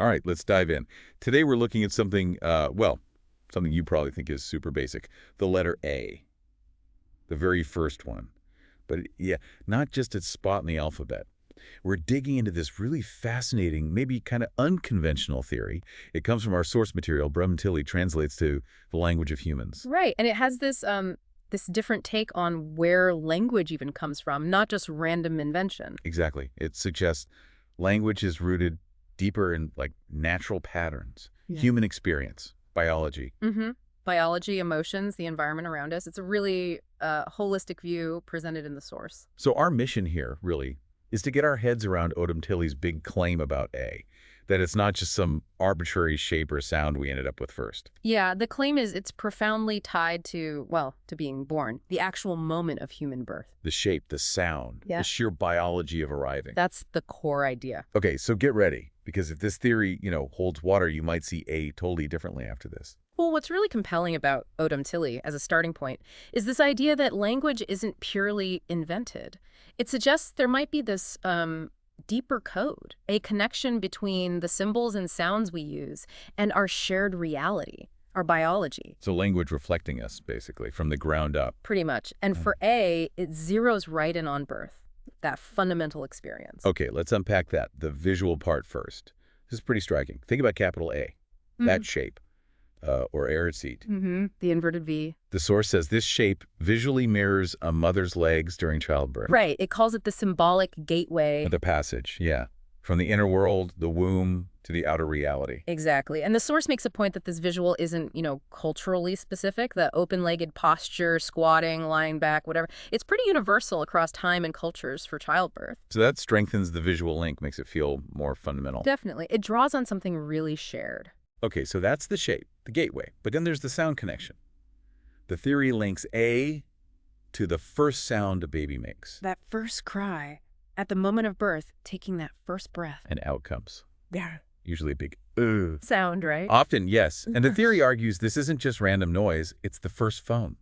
All right, let's dive in. Today we're looking at something, something you probably think is super basic. The letter A, the very first one. But yeah, not just its spot in the alphabet. We're digging into this really fascinating, maybe kind of unconventional theory. It comes from our source material. Tilly translates to the language of humans. Right, and it has this different take on where language even comes from, not just random invention. Exactly. It suggests language is rooted deeper in like natural patterns, Yeah. human experience, biology. Mm-hmm. Biology, emotions, the environment around us. It's a really holistic view presented in the source. So our mission here, really, is to get our heads around Odom Tilly's big claim about A, that it's not just some arbitrary shape or sound we ended up with first. Yeah, the claim is it's profoundly tied to, well, to being born, the actual moment of human birth. The shape, the sound, Yeah. the sheer biology of arriving. That's the core idea. Okay, so get ready, because if this theory, holds water, you might see A totally differently after this. Well, what's really compelling about Odom Tilly as a starting point is this idea that language isn't purely invented. It suggests there might be this deeper code, a connection between the symbols and sounds we use and our shared reality, our biology. So language reflecting us, basically, from the ground up. Pretty much. And for A, it zeroes right in on birth, that fundamental experience. Okay, let's unpack that, the visual part first. This is pretty striking. Think about capital A, that shape, or air seat. The inverted V. The source says this shape visually mirrors a mother's legs during childbirth. Right. It calls it the symbolic gateway. The passage, yeah. From the inner world, the womb, to the outer reality. Exactly. And the source makes a point that this visual isn't, culturally specific, the open-legged posture, squatting, lying back, whatever. It's pretty universal across time and cultures for childbirth. So that strengthens the visual link, makes it feel more fundamental. Definitely. It draws on something really shared. Okay, so that's the shape, the gateway. But then there's the sound connection. The theory links A to the first sound a baby makes. That first cry, at the moment of birth, taking that first breath. And outcomes. Yeah. Usually a big ugh. Sound, right? Often, yes. And the theory argues this isn't just random noise, it's the first phone.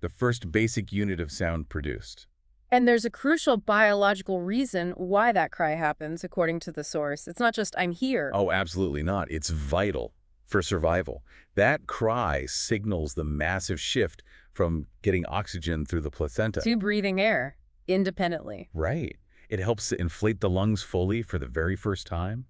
The first basic unit of sound produced. And there's a crucial biological reason why that cry happens, according to the source. It's not just, I'm here. Oh, absolutely not. It's vital for survival. That cry signals the massive shift from getting oxygen through the placenta. To breathing air, independently. Right. It helps to inflate the lungs fully for the very first time,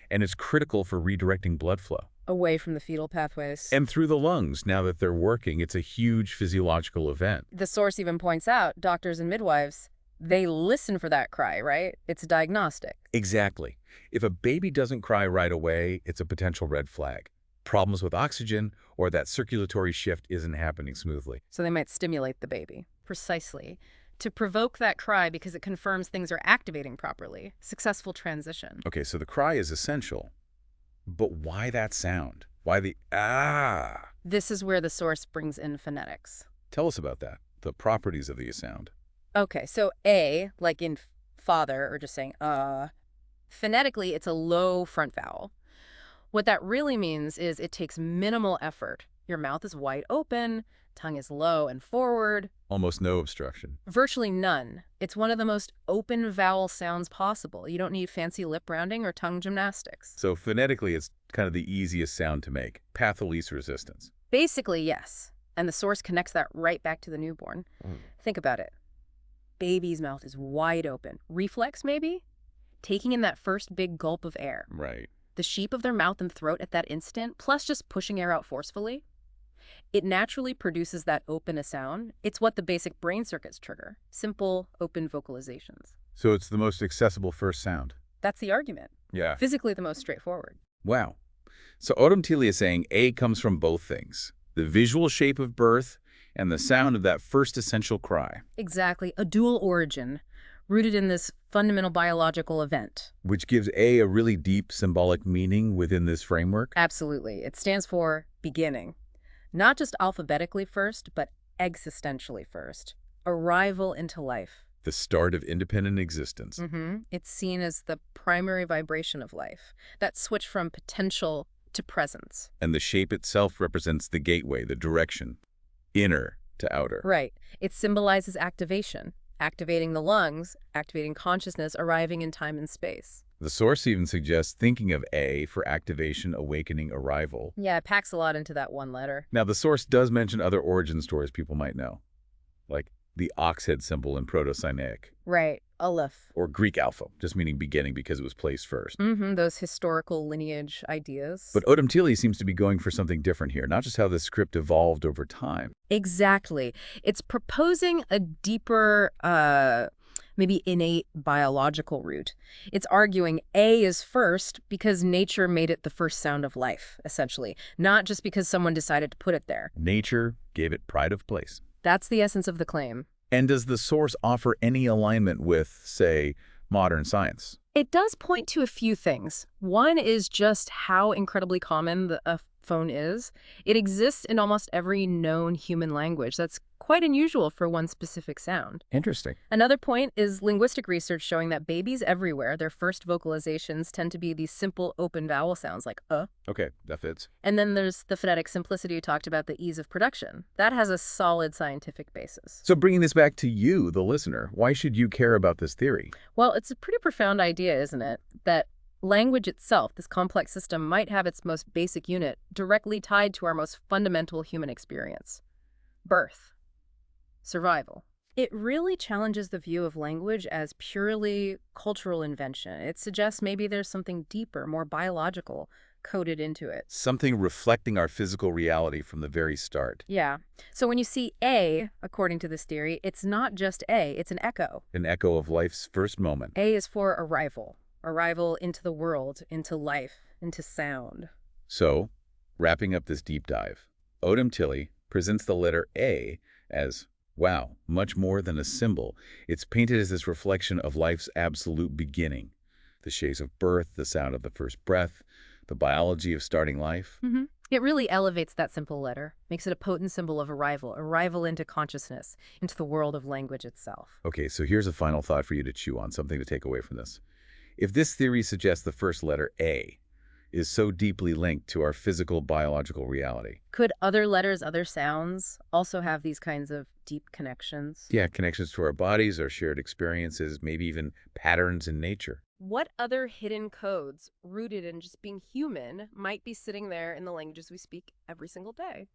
and it's critical for redirecting blood flow. Away from the fetal pathways. And through the lungs, now that they're working, it's a huge physiological event. The source even points out, doctors and midwives, they listen for that cry, right? It's diagnostic. Exactly. If a baby doesn't cry right away, it's a potential red flag. Problems with oxygen or that circulatory shift isn't happening smoothly. So they might stimulate the baby. Precisely. To provoke that cry because it confirms things are activating properly. Successful transition. Okay, so the cry is essential. But why that sound? Why the ah? This is where the source brings in phonetics. Tell us about that, the properties of the sound. Okay, so A, like in father, or just saying phonetically, it's a low front vowel. What that really means is it takes minimal effort. Your mouth is wide open, tongue is low and forward. Almost no obstruction. Virtually none. It's one of the most open vowel sounds possible. You don't need fancy lip rounding or tongue gymnastics. So phonetically, it's kind of the easiest sound to make. Path of least resistance. Basically, yes. And the source connects that right back to the newborn. Think about it. Baby's mouth is wide open. Reflex, maybe? Taking in that first big gulp of air. Right. The shape of their mouth and throat at that instant, plus just pushing air out forcefully. It naturally produces that open a sound. It's what the basic brain circuits trigger. Simple, open vocalizations. So it's the most accessible first sound. That's the argument. Yeah. Physically the most straightforward. Wow. So Odom Tilly is saying A comes from both things. The visual shape of birth and the sound of that first essential cry. Exactly. A dual origin, rooted in this fundamental biological event. Which gives A a really deep symbolic meaning within this framework. Absolutely. It stands for beginning. Not just alphabetically first, but existentially first. Arrival into life. The start of independent existence. It's seen as the primary vibration of life. That switch from potential to presence. And the shape itself represents the gateway, the direction, inner to outer. Right. It symbolizes activation. Activating the lungs, activating consciousness, arriving in time and space. The source even suggests thinking of A for activation, awakening, arrival. Yeah, it packs a lot into that one letter. Now, the source does mention other origin stories people might know, like the ox head symbol in Proto-Sinaitic, Right, Aleph. or Greek alpha, just meaning beginning because it was placed first. Those historical lineage ideas. But Odam Tili seems to be going for something different here, not just how the script evolved over time. Exactly. It's proposing a deeper, maybe innate biological root. It's arguing A is first because nature made it the first sound of life, essentially, not just because someone decided to put it there. Nature gave it pride of place. That's the essence of the claim. And does the source offer any alignment with, say, modern science? It does point to a few things. One is just how incredibly common a phone is. It exists in almost every known human language. That's quite unusual for one specific sound. Interesting. Another point is linguistic research showing that babies everywhere, their first vocalizations tend to be these simple open vowel sounds like Okay, that fits. And then there's the phonetic simplicity you talked about, the ease of production. That has a solid scientific basis. So bringing this back to you, the listener, why should you care about this theory? Well, it's a pretty profound idea, isn't it? That language itself, this complex system, might have its most basic unit directly tied to our most fundamental human experience. Birth. Survival. It really challenges the view of language as purely cultural invention. It suggests maybe there's something deeper, more biological, coded into it. Something reflecting our physical reality from the very start. Yeah. So when you see A, according to this theory, it's not just A, it's an echo. An echo of life's first moment. A is for arrival. Arrival into the world, into life, into sound. So, wrapping up this deep dive, Odam Tili presents the letter A as, wow, much more than a symbol. It's painted as this reflection of life's absolute beginning. The shades of birth, the sound of the first breath, the biology of starting life. It really elevates that simple letter, makes it a potent symbol of arrival into consciousness, into the world of language itself. Okay, so here's a final thought for you to chew on, something to take away from this. If this theory suggests the first letter A is so deeply linked to our physical biological reality. Could other letters, other sounds also have these kinds of deep connections? Yeah, connections to our bodies, our shared experiences, maybe even patterns in nature. What other hidden codes rooted in just being human might be sitting there in the languages we speak every single day?